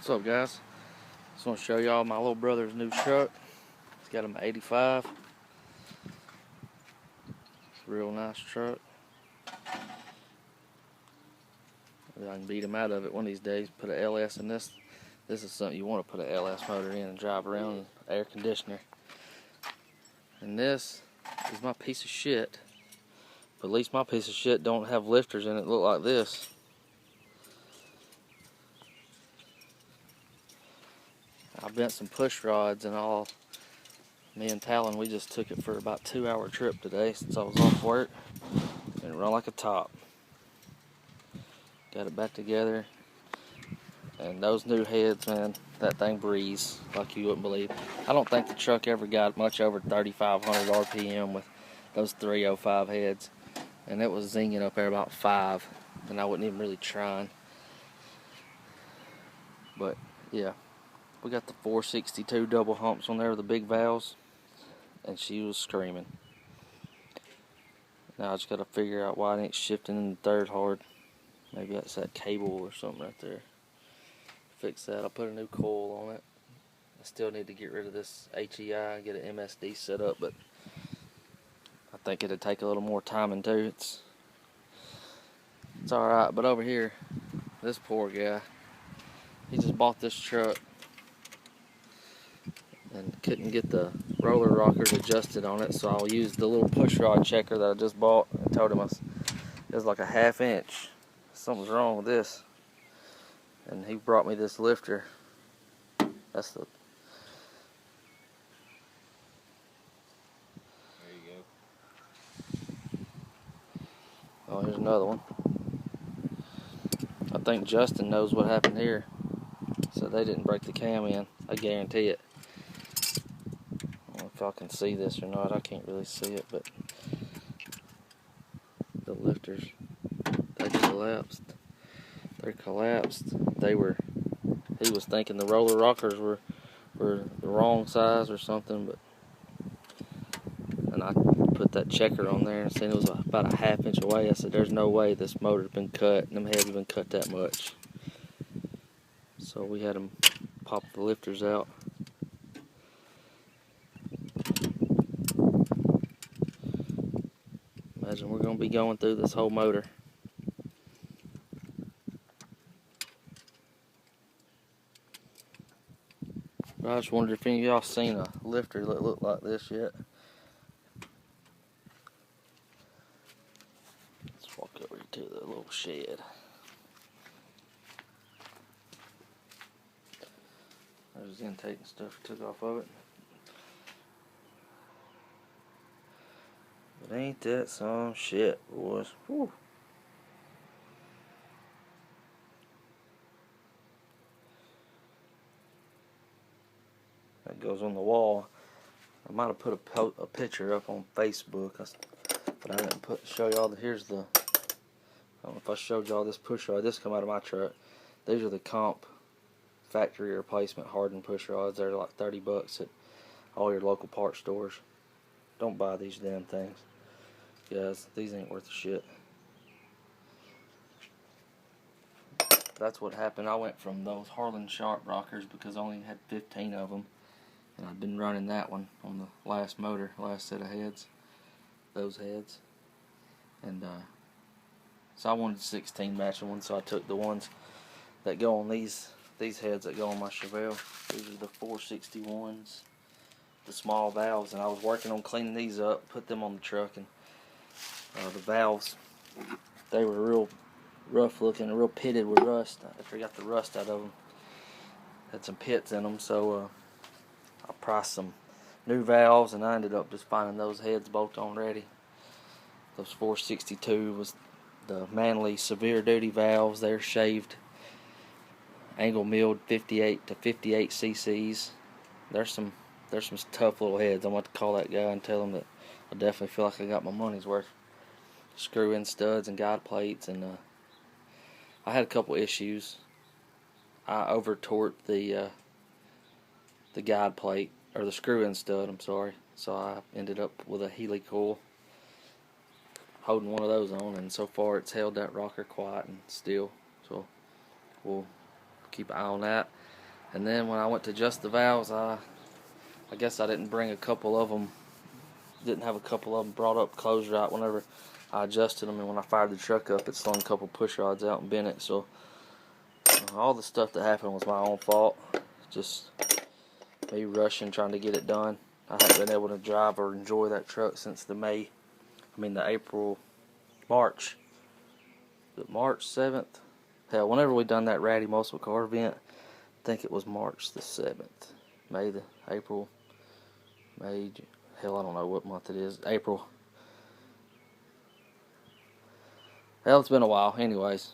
What's up, guys? Just want to show y'all my little brother's new truck. He's got him 85. It's a real nice truck. Maybe I can beat him out of it one of these days. Put an LS in this. This is something you want to put an LS motor in and drive around. Air conditioner. And this is my piece of shit. But at least my piece of shit don't have lifters in it that look like this. I bent some push rods and all. Me and Talon, we just took it for about a 2-hour trip today since I was off work. And it run like a top. Got it back together. And those new heads, man, that thing breezes like you wouldn't believe. I don't think the truck ever got much over 3,500 RPM with those 305 heads. And it was zinging up there about 5. And I wasn't even really trying. But, yeah. We got the 462 double humps on there with the big valves. And she was screaming. Now I just got to figure out why it ain't shifting in the third hard. Maybe that's that cable or something right there. Fix that. I'll put a new coil on it. I still need to get rid of this HEI and get an MSD set up, but I think it'd take a little more timing too. It's alright, but over here, this poor guy, he just bought this truck and couldn't get the roller rockers adjusted on it, so I'll use the little push rod checker that I just bought. I told him it was like a 1/2 inch. Something's wrong with this. And he brought me this lifter. That's the... There you go. Oh, here's another one. I think Justin knows what happened here. So they didn't break the cam in. I guarantee it. I don't know if y'all can see this or not. I can't really see it, but the lifters, they collapsed. They're collapsed. He was thinking the roller rockers were the wrong size or something, but and I put that checker on there and seen it was about a 1/2 inch away. I said, there's no way this motor's been cut and them heads have been cut that much. So we had them pop the lifters out. Imagine we're going to be going through this whole motor. I just wondered if any of y'all seen a lifter that looked like this yet. Let's walk over to the little shed. There's the intake and stuff we took off of it. But ain't that some shit, boys? Whew. That goes on the wall. I might have put a picture up on Facebook, but I didn't show y'all that. Here's the... I don't know if I showed y'all this push rod. This come out of my truck. These are the comp factory replacement hardened push rods. They're like $30 at all your local parts stores. Don't buy these damn things, guys. These ain't worth a shit. That's what happened. I went from those Harlan Sharp rockers because I only had 15 of them, and I'd been running that one on the last motor, last set of heads, those heads, and so I wanted 16 matching ones, so I took the ones that go on these heads that go on my Chevelle. These are the 461s, the small valves, and I was working on cleaning these up, put them on the truck, and the valves, they were real rough looking, real pitted with rust. After I got the rust out of them, had some pits in them, so I priced some new valves, and I ended up just finding those heads bolt on ready. Those 462 was the Manley severe duty valves. They're shaved, angle milled 58 to 58 cc's. There's some tough little heads. I'm going to call that guy and tell him that I definitely feel like I got my money's worth. Screw in studs and guide plates, and I had a couple issues. I over torqued the guide plate, or the screw in stud, I'm sorry. So I ended up with a Healy coil holding one of those on, and so far it's held that rocker quiet and still. So we'll keep an eye on that. And then when I went to adjust the valves, I guess I didn't bring a couple of them, didn't have a couple of them brought up closed right whenever I adjusted them, and when I fired the truck up, it slung a couple push rods out and bent it. So all the stuff that happened was my own fault. Just me rushing, trying to get it done. I haven't been able to drive or enjoy that truck since the March 7th. Hell, whenever we done that ratty muscle car event, I think it was March the 7th. Hell, I don't know what month it is. April. Hell, it's been a while. Anyways,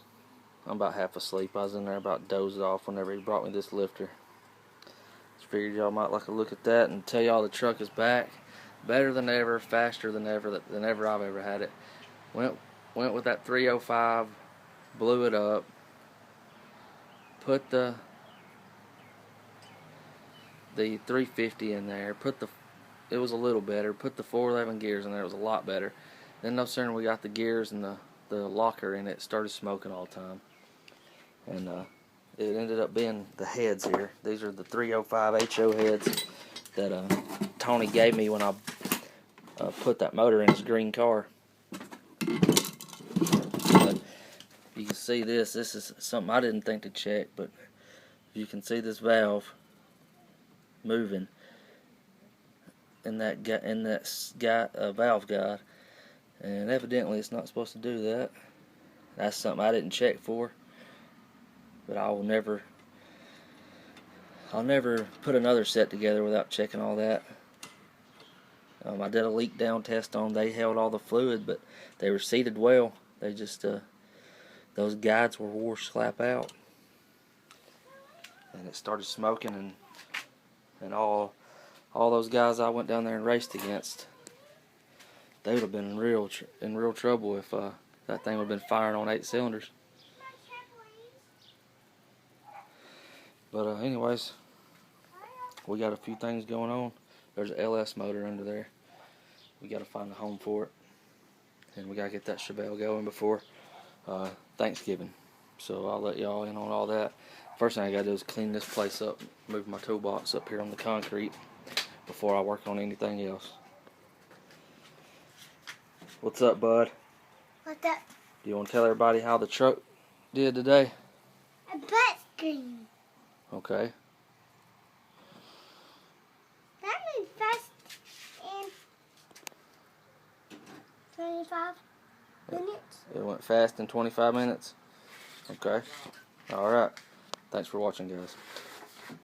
I'm about half asleep. I was in there about dozed off whenever he brought me this lifter. Just figured y'all might like to look at that and tell y'all the truck is back. Better than ever, faster than ever I've ever had it. Went with that 305, blew it up, put the 350 in there, it was a little better, put the 411 gears in there, it was a lot better. Then no sooner we got the gears and the locker in it, started smoking all the time. And it ended up being the heads here. These are the 305 HO heads that Tony gave me when I put that motor in his green car. But you can see this is something I didn't think to check, but you can see this valve moving in that valve guide, and evidently it's not supposed to do that. That's something I didn't check for, but I'll never put another set together without checking all that. I did a leak down test on them. They held all the fluid, but they were seated well. They just those guides were wore slap out, and it started smoking, and all those guys I went down there and raced against, they would have been in real trouble if that thing would have been firing on 8 cylinders. But anyways, we got a few things going on. There's an LS motor under there. We got to find a home for it, and we got to get that Chevelle going before Thanksgiving. So I'll let y'all in on all that. First thing I got to do is clean this place up, move my toolbox up here on the concrete before I work on anything else. What's up, bud? What's up? Do you want to tell everybody how the truck did today? A butt screen. Okay. That moved fast in 25 minutes. It went fast in 25 minutes? Okay. Alright. Thanks for watching, guys.